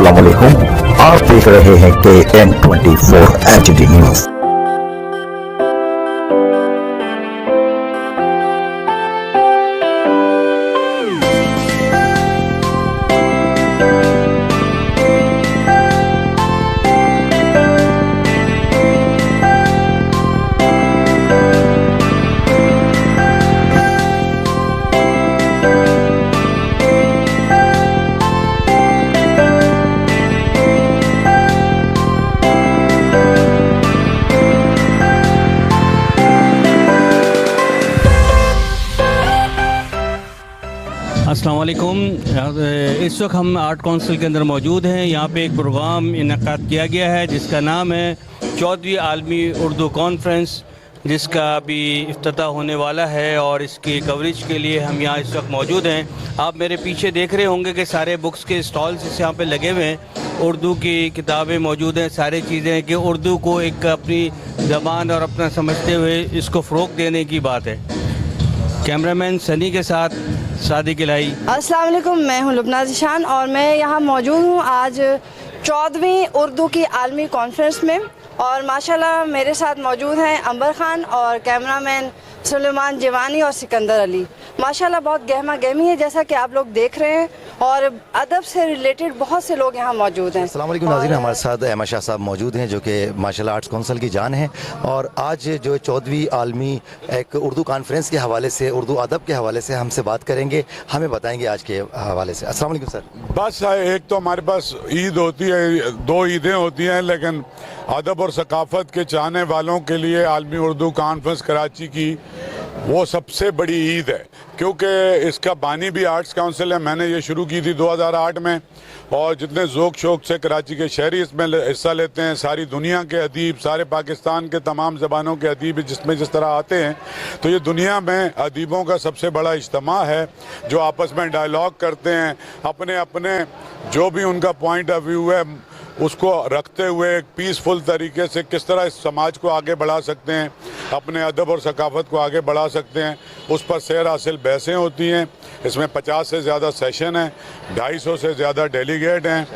अस्सलाम वालेकुम। आप देख रहे हैं KN24 HD न्यूज़। अस्सलाम वालेकुम। इस वक्त हम आर्ट काउंसिल के अंदर मौजूद हैं। यहाँ पे एक प्रोग्राम इनकाद किया गया है जिसका नाम है 14वीं आलमी उर्दू कॉन्फ्रेंस, जिसका अभी इफ्तिताह होने वाला है और इसकी कवरेज के लिए हम यहाँ इस वक्त मौजूद हैं। आप मेरे पीछे देख रहे होंगे कि सारे बुक्स के स्टॉल्स इस यहाँ पे लगे हुए हैं। उर्दू की किताबें मौजूद हैं, सारी चीज़ें कि उर्दू को एक अपनी ज़बान और अपना समझते हुए इसको फ़रोग़ देने की बात है। कैमरामैन सनी के साथ सादिक इलाही। अस्सलाम वालेकुम, मैं हूँ लुबना ज़ीशान और मैं यहाँ मौजूद हूँ आज 14वीं उर्दू की आलमी कॉन्फ्रेंस में। और माशाल्लाह मेरे साथ मौजूद हैं अंबर ख़ान और कैमरामैन सुलेमान जिवानी और सिकंदर अली। माशाल्लाह बहुत गहमा गहमी है जैसा कि आप लोग देख रहे हैं, और अदब से रिलेटेड बहुत से लोग यहाँ मौजूद हैं। अस्सलाम वालेकुम नाज़रीन, हमारे साथ अहमद शाह साहब मौजूद हैं जो कि माशाल्लाह आर्ट्स काउंसिल की जान है। और आज जो 14वीं आलमी एक उर्दू कॉन्फ्रेंस के हवाले से, उर्दू अदब के हवाले से हमसे बात करेंगे, हमें बताएंगे आज के हवाले से। अस्सलाम वालेकुम सर। बस एक तो हमारे पास ईद होती है, 2 ईदें होती हैं, लेकिन अदब और सकाफ़त के चाहने वालों के लिए आलमी उर्दू कॉन्फ्रेंस कराची की वो सबसे बड़ी ईद है, क्योंकि इसका बानी भी आर्ट्स काउंसिल है। मैंने ये शुरू की थी 2008 में, और जितने ज़ोक शौक से कराची के शहरी इसमें हिस्सा लेते हैं, सारी दुनिया के अदीब, सारे पाकिस्तान के तमाम ज़बानों के अदीब जिसमें जिस तरह आते हैं, तो ये दुनिया में अदीबों का सबसे बड़ा इज्तिमा है जो आपस में डायलॉग करते हैं, अपने अपने जो भी उनका पॉइंट ऑफ व्यू है उसको रखते हुए एक पीसफुल तरीके से किस तरह इस समाज को आगे बढ़ा सकते हैं, अपने अदब और सकाफ़त को आगे बढ़ा सकते हैं, उस पर सैर हासिल बहसें होती हैं। इसमें 50 से ज़्यादा सेशन हैं, 250 से ज़्यादा डेलीगेट हैं,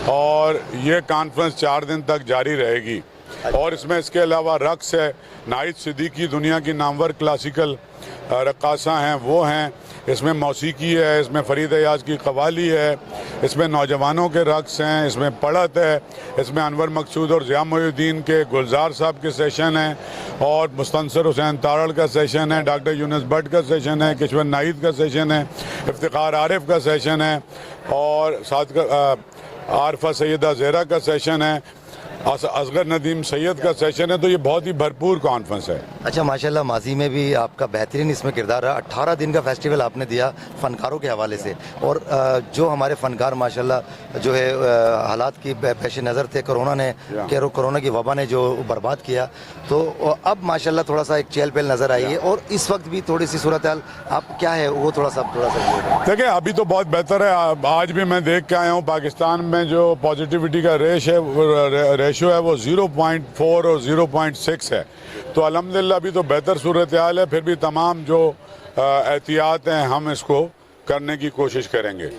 और ये कॉन्फ्रेंस 4 दिन तक जारी रहेगी। और इसमें इसके अलावा रक़्स है, नाहिद सिद्दीकी दुनिया की नामवर क्लासिकल रक़्क़ासा हैं वो हैं, इसमें मौसीकी है, इसमें फरीद अयाज की कवाली है, इसमें नौजवानों के रक़्स हैं, इसमें पढ़त है, इसमें अनवर मकसूद और ज़िया मोइनुद्दीन के गुलजार साहब के सेशन हैं, और मुस्तनसर हुसैन तारड़ का सेशन है, डॉक्टर यूनुस भट्ट का सेशन है, किशवर नाहिद का सेशन है, इफ्तिखार आरिफ का सेशन है, और साथ आरफा सैयदा ज़हरा का सेशन है, असगर नदीम सैयद का सेशन है। तो ये बहुत ही भरपूर कॉन्फ्रेंस है। अच्छा, माशाल्लाह माजी में भी आपका बेहतरीन इसमें किरदार रहा। 18 दिन का फेस्टिवल आपने दिया फ़नकारों के हवाले से, और जो हमारे फ़नकार माशाल्लाह जो है हालात की पेश नज़र थे, कोरोना की वबा ने जो बर्बाद किया, तो अब माशाल्लाह थोड़ा सा एक चहल पहल नज़र आई है, और इस वक्त भी थोड़ी सी सूरत हाल आप क्या है वो थोड़ा सा देखिए, अभी तो बहुत बेहतर है। आज भी मैं देख के आया हूँ पाकिस्तान में जो पॉजिटिविटी का रेशो है वो 0.4 और 0.6 है, तो अल्हम्दुलिल्लाह अभी तो बेहतर सूरत हाल है। फिर भी तमाम जो एहतियात हैं हम इसको करने की कोशिश करेंगे।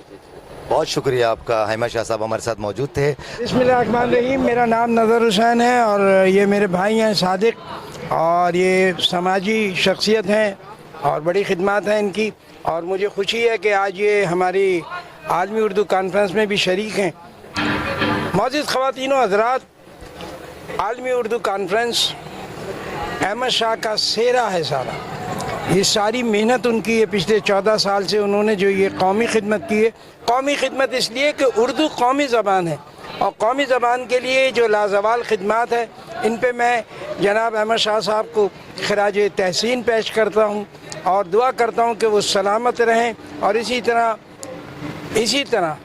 बहुत शुक्रिया आपका। अहमद शाह साहब हमारे साथ मौजूद थे। बिस्मिल्लाहिर्रहमानिर्रहीम, मेरा नाम नज़र हुसैन है और ये मेरे भाई हैं सादिक, और ये समाजी शख्सियत हैं और बड़ी खिदमत हैं इनकी, और मुझे खुशी है कि आज ये हमारी आलमी उर्दू कॉन्फ्रेंस में भी शरीक हैं। मौजूद ख़वातीन व हज़रात, आलमी उर्दू कॉन्फ्रेंस अहमद शाह का सेहरा है सारा। ये सारी मेहनत उनकी है, पिछले 14 साल से उन्होंने जो ये कौमी खिदमत की है। कौमी खिदमत इसलिए कि उर्दू कौमी ज़बान है, और कौमी ज़बान के लिए जो लाजवाल खिदमत है, इन पे मैं जनाब अहमद शाह साहब को खराज तहसीन पेश करता हूँ और दुआ करता हूँ कि वो सलामत रहें, और इसी तरह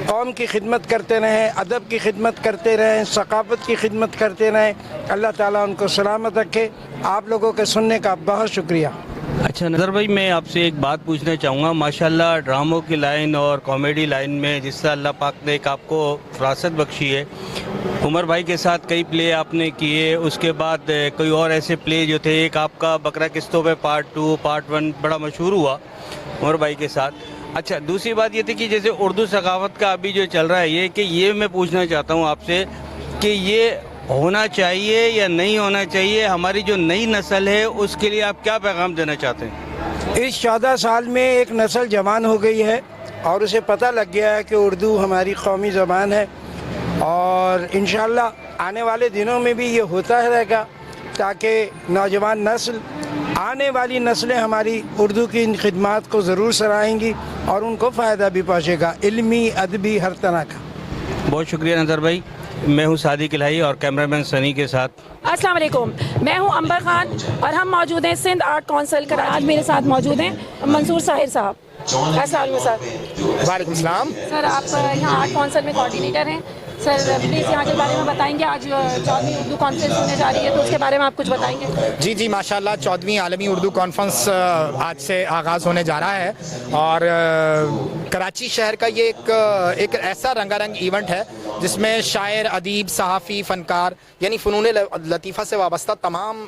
कौम की खिदमत करते रहें, अदब की खिदमत करते रहें, सकाफ़त की खिदमत करते रहें। अल्लाह ताला उनको सलामत रखे। आप लोगों के सुनने का बहुत शुक्रिया। अच्छा नज़र भाई, मैं आपसे एक बात पूछना चाहूँगा। माशाल्लाह ड्रामों की लाइन और कॉमेडी लाइन में जिस तरह अल्लाह पाक ने एक आपको फरासत बख्शी है, उमर भाई के साथ कई प्ले आपने किए, उसके बाद कोई और ऐसे प्ले जो थे, एक आपका बकरा किस्तों पे पार्ट 2 पार्ट 1 बड़ा मशहूर हुआ उमर भाई के साथ, अच्छा, दूसरी बात ये थी कि जैसे उर्दू सकाफत का अभी जो चल रहा है ये मैं पूछना चाहता हूँ आपसे कि ये होना चाहिए या नहीं होना चाहिए, हमारी जो नई नस्ल है उसके लिए आप क्या पैगाम देना चाहते हैं? इस 14 साल में एक नस्ल जवान हो गई है और उसे पता लग गया है कि उर्दू हमारी कौमी ज़बान है, और इंशाअल्लाह आने वाले दिनों में भी ये होता रहेगा, ताकि नौजवान नस्ल, आने वाली नस्लें हमारी उर्दू की इन खिदमात को ज़रूर सराहेंगी और उनको फ़ायदा भी पहुँचेगा, इल्मी अदबी हर तरह का। बहुत शुक्रिया नज़र भाई। मैं हूँ सादिक इलाही और कैमरामैन सनी के साथ। अस्सलाम वालेकुम, मैं हूँ अंबर खान और हम मौजूद हैं सिंध आर्ट काउंसिल कराची। आज मेरे साथ मौजूद हैं मंसूर साहिर साहब। अस्सलाम वालेकुम सर। वालेकुम सलाम। सर आप यहाँ आर्ट काउंसिल में कोऑर्डिनेटर हैं। सर प्लीज़ यहाँ के बारे में बताएंगे, आज 14वीं उर्दू कॉन्फ्रेंस होने जा रही है तो उसके बारे में आप कुछ बताएंगे? जी माशाल्लाह 14वीं आलमी उर्दू कॉन्फ्रेंस आज से आगाज़ होने जा रहा है और कराची शहर का ये एक ऐसा रंगारंग इवेंट है जिसमें शायर, अदीब, सहाफ़ी, फ़नकार यानी फ़नून लतीफ़ा से वाबस्ता तमाम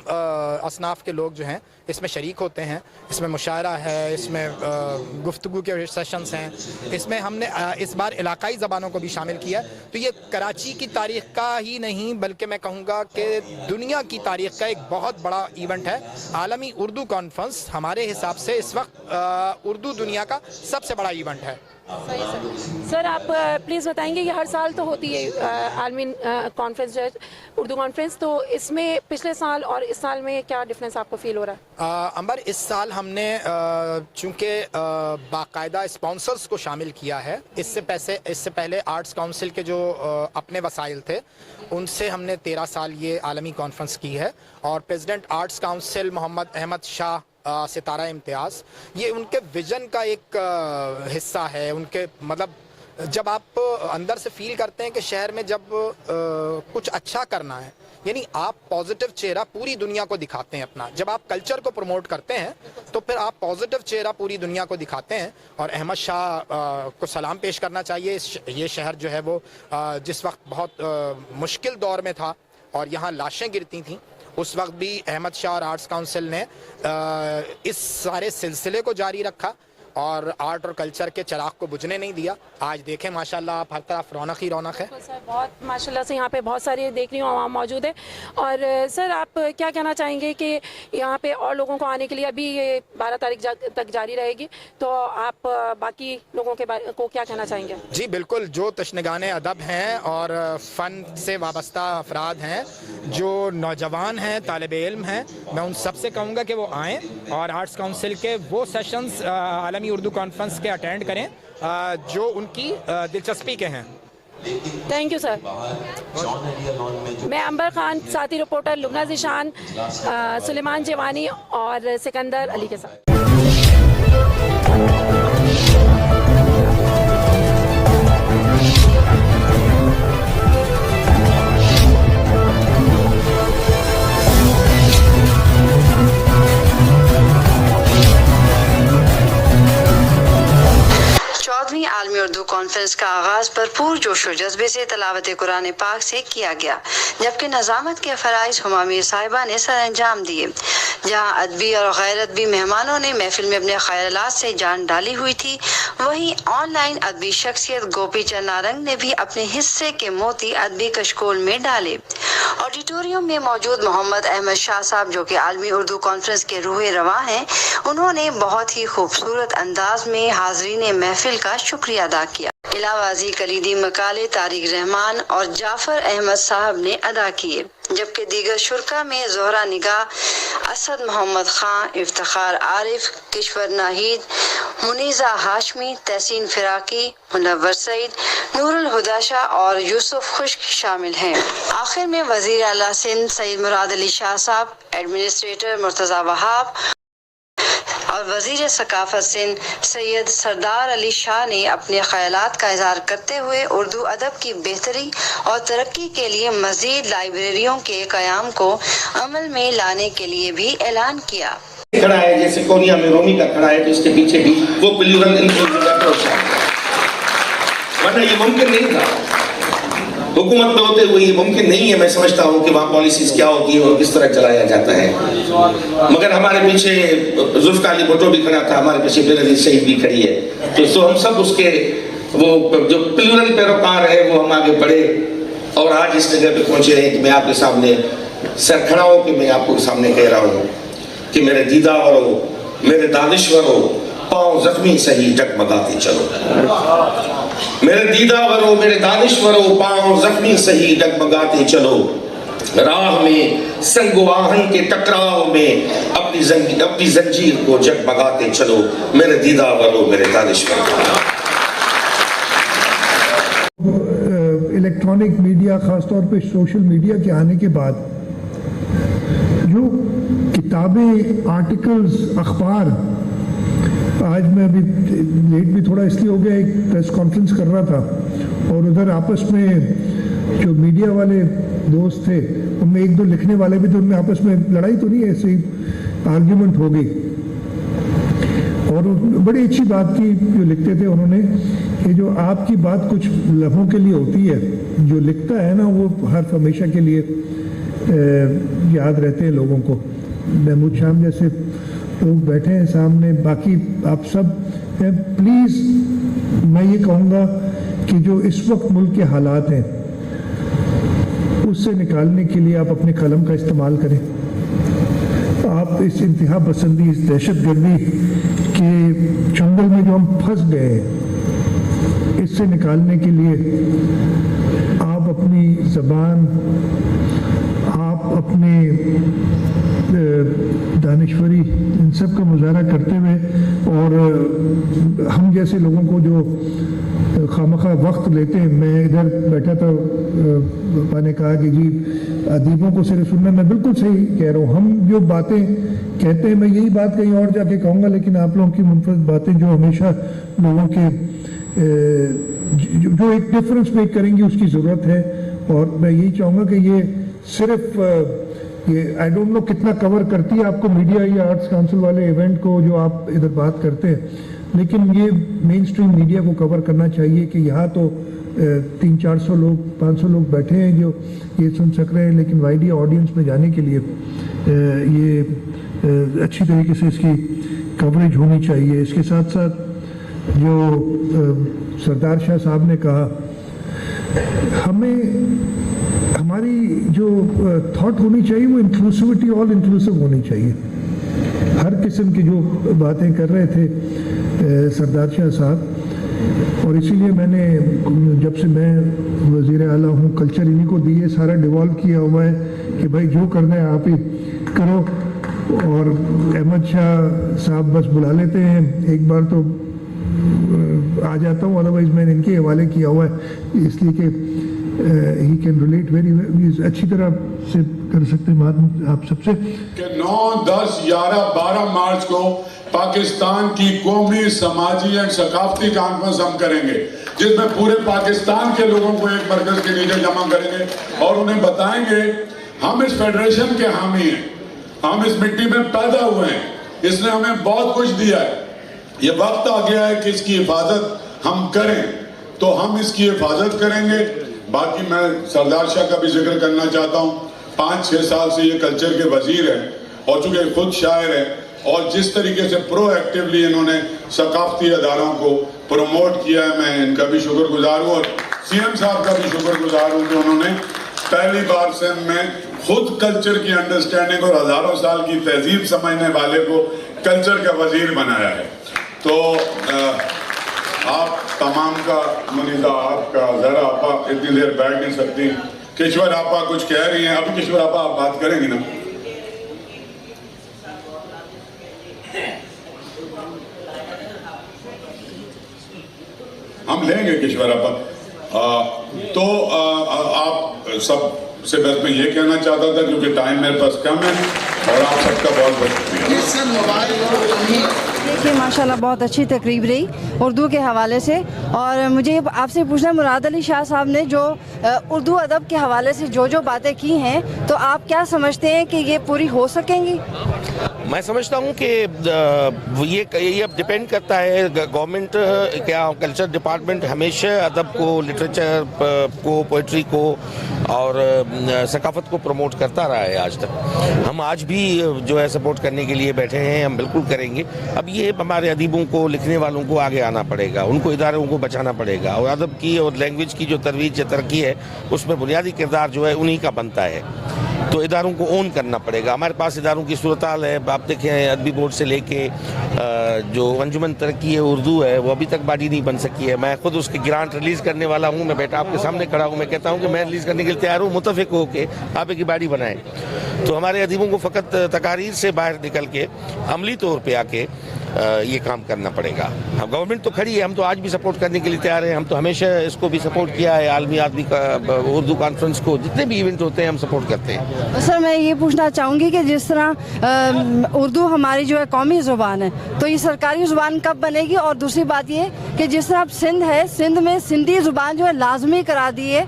असनाफ के लोग जो हैं इसमें शरीक होते हैं। इसमें मुशायरा है, इसमें गुफ्तगू के सेशंस हैं, इसमें हमने इस बार इलाकाई ज़बानों को भी शामिल किया। तो ये कराची की तारीख़ का ही नहीं बल्कि मैं कहूँगा कि दुनिया की तारीख़ का एक बहुत बड़ा इवेंट है। आलमी उर्दू कॉन्फ्रेंस हमारे हिसाब से इस वक्त उर्दू दुनिया का सबसे बड़ा इवेंट है। सही सर आप प्लीज़ बताएंगे, ये हर साल तो होती है आलमी कॉन्फ्रेंस जो है उर्दू कॉन्फ्रेंस, तो इसमें पिछले साल और इस साल में क्या डिफरेंस आपको फील हो रहा है? अंबर, इस साल हमने चूँकि बाकायदा स्पॉन्सर्स को शामिल किया है। इससे पहले आर्ट्स काउंसिल के जो अपने वसाइल थे उनसे हमने 13 साल ये आलमी कॉन्फ्रेंस की है और president arts council Mohammad Ahmed Shah Sitara Imtiaz, ये उनके विज़न का एक हिस्सा है। उनके मतलब जब आप अंदर से फील करते हैं कि शहर में जब कुछ अच्छा करना है, यानी आप पॉजिटिव चेहरा पूरी दुनिया को दिखाते हैं अपना। जब आप कल्चर को प्रमोट करते हैं तो फिर आप पॉजिटिव चेहरा पूरी दुनिया को दिखाते हैं। और अहमद शाह को सलाम पेश करना चाहिए। ये शहर जो है वो जिस वक्त बहुत मुश्किल दौर में था और यहाँ लाशें गिरती थीं, उस वक्त भी अहमद शाह और आर्ट्स काउंसिल ने इस सारे सिलसिले को जारी रखा और आर्ट और कल्चर के चिराग को बुझने नहीं दिया। आज देखें माशाल्लाह आप हर तरफ रौनक ही रौनक है। तो सर बहुत माशाल्लाह से यहाँ पे बहुत सारे देख रही हूँ आवाम मौजूद है। और सर आप क्या कहना चाहेंगे कि यहाँ पे और लोगों को आने के लिए, अभी ये 12 तारीख तक जारी रहेगी, तो आप बाकी लोगों के बारे को क्या कहना चाहेंगे? जी बिल्कुल, जो तशनगाने अदब हैं और फ़न से वाबस्ता अफराद हैं, जो नौजवान हैं, तालिब इल्म हैं, मैं उन सब से कहूँगा कि वो आएँ और आर्ट्स काउंसिल के वो सेशंस आलमी उर्दू कॉन्फ्रेंस के अटेंड करें जो उनकी दिलचस्पी के हैं। Thank you sir. मैं अंबर खान, साथी रिपोर्टर लुबना ज़िशान, सुलेमान जवानी और सिकंदर अली के साथ। आलमी उर्दू कॉन्फ्रेंस का आगाज भरपूर जोश व जज्बे से तलावत कुरान पाक से किया गया, जबकि नज़ामत के फ़राइज़ हुमा मीर साहिबा ने सर अंजाम दिए। जहाँ अदबी और गैर अदबी मेहमानों ने महफिल में अपने ख्यालात से जान डाली हुई थी, वहीं ऑनलाइन अदबी शख्सियत गोपी चंद नारंग ने भी अपने हिस्से के मोती अदबी कशकोल में डाले। ऑडिटोरियम में मौजूद मोहम्मद अहमद शाह साहब, जो कि आलमी उर्दू कॉन्फ्रेंस के रूह रवा हैं, उन्होंने बहुत ही खूबसूरत अंदाज में हाज़रीन महफिल का शुक्रिया अदा किया। इलावाजी कलीदी मकाले तारिक रहमान और जाफर अहमद साहब ने अदा किए, जबकि दीगर शुरका में जोहरा निगाह, असद मोहम्मद खां, इफ्तिखार आरिफ, किश्वर नाहिद, मुनीजा हाशमी, तहसीन फिराकी, मुनव्वर सईद, नूरुल हुदा शाह और यूसुफ खुश्क शामिल हैं। आखिर में वजीर आला सिंध सईद मुराद अली शाह साहब, एडमिनिस्ट्रेटर मुर्तज़ा वहाब और वजीर सकाफत सिंध सैयद सरदार अली शाह ने अपने ख्यालात का इजहार करते हुए उर्दू अदब की बेहतरी और तरक्की के लिए मजीद लाइब्रेरियों के क़याम को अमल में लाने के लिए भी ऐलान किया। खड़ा है जैसे कोरिया में रोमी का खड़ा है, तो इसके पीछे भी वो प्लूरल इंक्लूसिव अप्रोच है, वरना ये मुमकिन नहीं था। हुकूमत में होते हुए ये मुमकिन नहीं है। मैं समझता हूँ कि वहाँ पॉलिसीज क्या होती है और किस तरह चलाया जाता है। मगर हमारे पीछे जुल्फ़िकार अली भुट्टो भी खड़ा था, हमारे पीछे बेनज़ीर सईद भी खड़ी है, तो हम सब उसके वो जो प्लूरल पैरोकार है वो हम आगे बढ़े और आज इस जगह पे पहुँचे हैं कि मैं आपके सामने सर खड़ा हो कि मैं आपको सामने कह रहा हूँ कि मेरे दीदारो, मेरे दानिश्वरो, पाँव जख्मी सही जगमगाते चलो। मेरे दीदावरो, मेरे दानिश्वरो, पाँव जख्मी सही जगमगाते चलो। राह में संगो आहन के टकराव में अपनी जंजीर को जगमगाते चलो। मेरे दीदावरो, मेरे दानिश्वरो। इलेक्ट्रॉनिक मीडिया, ख़ासतौर पे सोशल मीडिया के आने के बाद जो किताबें, आर्टिकल्स, अखबार, आज मैं अभी लेट भी थोड़ा इसलिए हो गया, एक प्रेस कॉन्फ्रेंस कर रहा था और उधर आपस में जो मीडिया वाले दोस्त थे उनमें एक दो लिखने वाले भी थे, उनमें आपस में लड़ाई तो नहीं, ऐसे ही आर्ग्यूमेंट हो गई और बड़ी अच्छी बात की जो लिखते थे उन्होंने कि जो आपकी बात कुछ लम्हों के लिए होती है, जो लिखता है ना वो हर हमेशा के लिए याद रहते हैं लोगों को। महमूद शाम जैसे लोग बैठे हैं सामने, बाकी आप सब प्लीज़ मैं ये कहूँगा कि जो इस वक्त मुल्क के हालात हैं उससे निकालने के लिए आप अपने कलम का इस्तेमाल करें। आप इस इंतहा पसंदी, इस दहशतगर्दी के चंगल में जो हम फंस गए हैं, इससे निकालने के लिए आप अपनी ज़बान, आप अपने दानिश्वरी, इन सब का मुजाहरा करते हुए और हम जैसे लोगों को जो खामखा वक्त लेते हैं, मैं इधर बैठा था, मैंने कहा कि जी अदीबों को सिर्फ सुनना, मैं बिल्कुल सही कह रहा हूँ। हम जो बातें कहते हैं, मैं यही बात कहीं और जाके कहूँगा, लेकिन आप लोगों की मुनफरद बातें जो हमेशा लोगों के जो एक डिफरेंस मेक करेंगी उसकी ज़रूरत है। और मैं यही चाहूँगा कि ये सिर्फ ये आई डोंट नो कितना कवर करती है आपको मीडिया या आर्ट्स काउंसिल वाले इवेंट को जो आप इधर बात करते हैं, लेकिन ये मेन स्ट्रीम मीडिया को कवर करना चाहिए कि यहाँ तो 300-400 लोग, 500 लोग बैठे हैं जो ये सुन सक रहे हैं, लेकिन वाइड ऑडियंस में जाने के लिए ये अच्छी तरीके से इसकी कवरेज होनी चाहिए। इसके साथ साथ जो सरदार शाह साहब ने कहा, हमें हमारी जो थॉट होनी चाहिए वो इंक्लूसिविटी, ऑल इंक्लूसिव होनी चाहिए। हर किस्म की जो बातें कर रहे थे सरदार शाह साहब, और इसीलिए मैंने जब से मैं वज़ीर आला हूँ, कल्चर इन्हीं को दिए, सारा डिवॉल्व किया हुआ है कि भाई जो करना है आप ही करो। और अहमद शाह साहब बस बुला लेते हैं, एक बार तो आ जाता हूँ, अदरवाइज मैंने इनके हवाले किया हुआ है इसलिए कि ही कैन रिलेट वेरी अच्छी तरह से कर सकते हैं बात आप सबसे। कि 9, 10, 11, 12 मार्च को पाकिस्तान की कौमी, समाजी एंड सकाफती कॉन्फ्रेंस हम करेंगे, जिसमें पूरे पाकिस्तान के लोगों को एक मरकज के नीचे जमा करेंगे और उन्हें बताएंगे हम इस फेडरेशन के हामी हैं, हम इस मिट्टी में पैदा हुए हैं, इसने हमें बहुत कुछ दिया है, ये वक्त आ गया है कि इसकी हिफाजत हम करें, तो हम इसकी हिफाजत करेंगे। बाकी मैं सरदार शाह का भी जिक्र करना चाहता हूँ, 5-6 साल से ये कल्चर के वजीर हैं और चूँकि खुद शायर हैं, और जिस तरीके से प्रोएक्टिवली इन्होंने सकाफती अदारों को प्रमोट किया है, मैं इनका भी शुक्रगुजार हूँ और सीएम साहब का भी शुक्रगुजार हूँ कि उन्होंने पहली बार से में खुद कल्चर की अंडरस्टैंडिंग और हज़ारों साल की तहजीब समझने वाले को कल्चर का वजीर बनाया है। तो आप तमाम का, मुनीज़ा आपका, ज़रा आपा इतनी देर बैठ नहीं सकती, किश्वर आपा कुछ कह रही हैं, अभी किश्वर आपा आप बात करेंगी ना? हम लेंगे किश्वर आपा। तो आप सब से बस मैं ये कहना चाहता था, क्योंकि टाइम मेरे पास कम है, और आप सबका बहुत बहुत शुक्रिया। देखिए माशाल्लाह बहुत अच्छी तकरीब रही उर्दू के हवाले से, और मुझे आपसे पूछना, मुराद अली शाह साहब ने जो उर्दू अदब के हवाले से जो बातें की हैं, तो आप क्या समझते हैं कि ये पूरी हो सकेंगी? میں سمجھتا ہوں کہ یہ اب ڈپینڈ کرتا ہے گورنمنٹ کیا کلچر ڈپارٹمنٹ ہمیشہ ادب کو لٹریچر کو پوئٹری کو اور ثقافت کو پروموٹ کرتا رہا ہے آج تک. ہم آج بھی جو ہے سپورٹ کرنے کے لیے بیٹھے ہیں, ہم بالکل کریں گے. اب یہ ہمارے ادیبوں کو لکھنے والوں کو آگے آنا پڑے گا, ان کو اداروں کو بچانا پڑے گا, اور ادب کی اور لینگویج کی جو ترویج یا ترقی ہے اس میں بنیادی کردار جو ہے انہی کا بنتا ہے. تو اداروں کو اون کرنا پڑے گا. ہمارے پاس اداروں کی صورتحال ہے, آپ دیکھیں ادبی بورڈ سے لے کے جو انجمن ترقی اردو ہے وہ ابھی تک باڈی نہیں بن سکی ہے. میں خود اس کی گرانٹ ریلیز کرنے والا ہوں, میں بیٹا آپ کے سامنے کھڑا ہوں, میں کہتا ہوں کہ میں ریلیز کرنے کے لیے تیار ہوں, متفق ہو کے آپ ایک باڈی بنائیں. تو ہمارے ادیبوں کو فقط تقاریر سے باہر نکل کے عملی طور پہ آ کے یہ کام کرنا پڑے گا. اب گورنمنٹ تو کھڑی ہے, ہم تو آج بھی سپورٹ کرنے کے لیے تیار ہیں. ہم تو ہمیشہ اس کو بھی سپورٹ کیا ہے, عالمی آدمی کا اردو کانفرنس کو, جتنے بھی ایونٹ ہوتے ہیں ہم سپورٹ کرتے ہیں. سر میں یہ پوچھنا چاہوں گی کہ جس طرح اردو ہماری جو ہے قومی زبان ہے, تو یہ سرکاری زبان کب بنے گی؟ اور دوسری بات یہ کہ جس طرح سندھ ہے, سندھ میں سندھی زبان جو ہے لازمی کرا دی ہے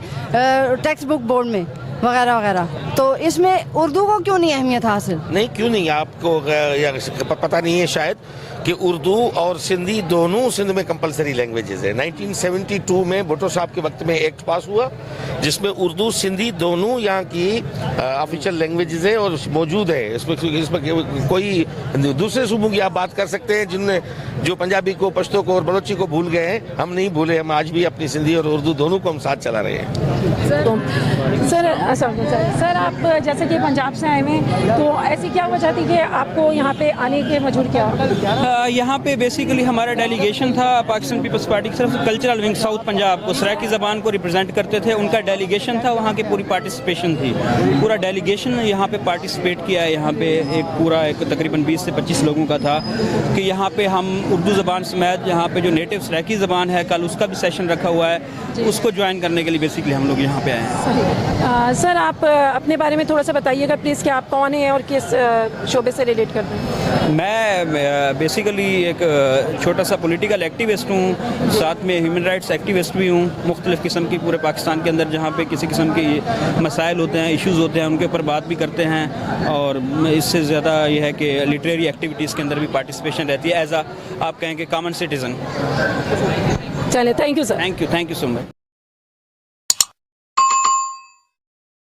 ٹیکسٹ بک بورڈ میں وغیرہ وغیرہ, تو اس میں اردو کو کیوں نہیں اہمیت حاصل؟ نہیں, کیوں نہیں, آپ کو پتہ نہیں ہے شاید کہ اردو اور سندھی دونوں سندھ میں کمپلسری لینگویجز ہیں. 1972 میں بھٹو صاحب کے وقت میں ایکٹ پاس ہوا جس میں اردو سندھی دونوں یہاں کی آفیشیل لینگویجز ہیں اور موجود ہے. اس میں کوئی دوسرے صوبوں کی آپ بات کر سکتے ہیں جن نے جو پنجابی کو, پشتو کو اور بلوچی کو بھول گئے ہیں. ہم نہیں بھولے, ہم آج بھی اپنی سندھی اور اردو دونوں کو ہم ساتھ چلا رہے ہیں. سر آپ جیسے کہ پنجاب سے آئے ہوئے, تو ایسی کیا وجہ تھی کہ آپ کو یہاں پہ آنے کے مجبور کیا؟ یہاں پہ بیسیکلی ہمارا ڈیلیگیشن تھا پاکستان پیپلز پارٹی کی طرف سے, کلچرل ونگ ساؤتھ پنجاب کو سرائکی زبان کو ریپرزینٹ کرتے تھے. ان کا ڈیلیگیشن تھا, وہاں کی پوری پارٹیسپیشن تھی, پورا ڈیلیگیشن یہاں پہ پارٹیسپیٹ کیا ہے. یہاں پہ ایک پورا ایک تقریباً 20 سے 25 لوگوں کا تھا کہ یہاں پہ ہم اردو زبان سمیت یہاں پہ جو نیٹو سرائکی زبان ہے, کل اس کا بھی سیشن رکھا ہوا ہے, اس کو جوائن کرنے کے لیے بیسیکلی ہم لوگ یہاں پہ آئے ہیں. سر آپ اپنے بارے میں تھوڑا سا بتائیے گا پلیز کہ آپ کون ہیں اور کس شعبے سے ریلیٹ کرتے ہیں؟ میں بیسیکلی ایک چھوٹا سا پولیٹیکل ایکٹیوسٹ ہوں, ساتھ میں ہیومن رائٹس ایکٹیوسٹ بھی ہوں. مختلف قسم کی پورے پاکستان کے اندر جہاں پہ کسی قسم کے مسائل ہوتے ہیں, ایشوز ہوتے ہیں, ان کے اوپر بات بھی کرتے ہیں. اور اس سے زیادہ یہ ہے کہ لٹریری ایکٹیویٹیز کے اندر بھی پارٹیسپیشن رہتی ہے ایز آپ کہیں کہ کامن سٹیزن. چلے, thank you sir. Thank you so much.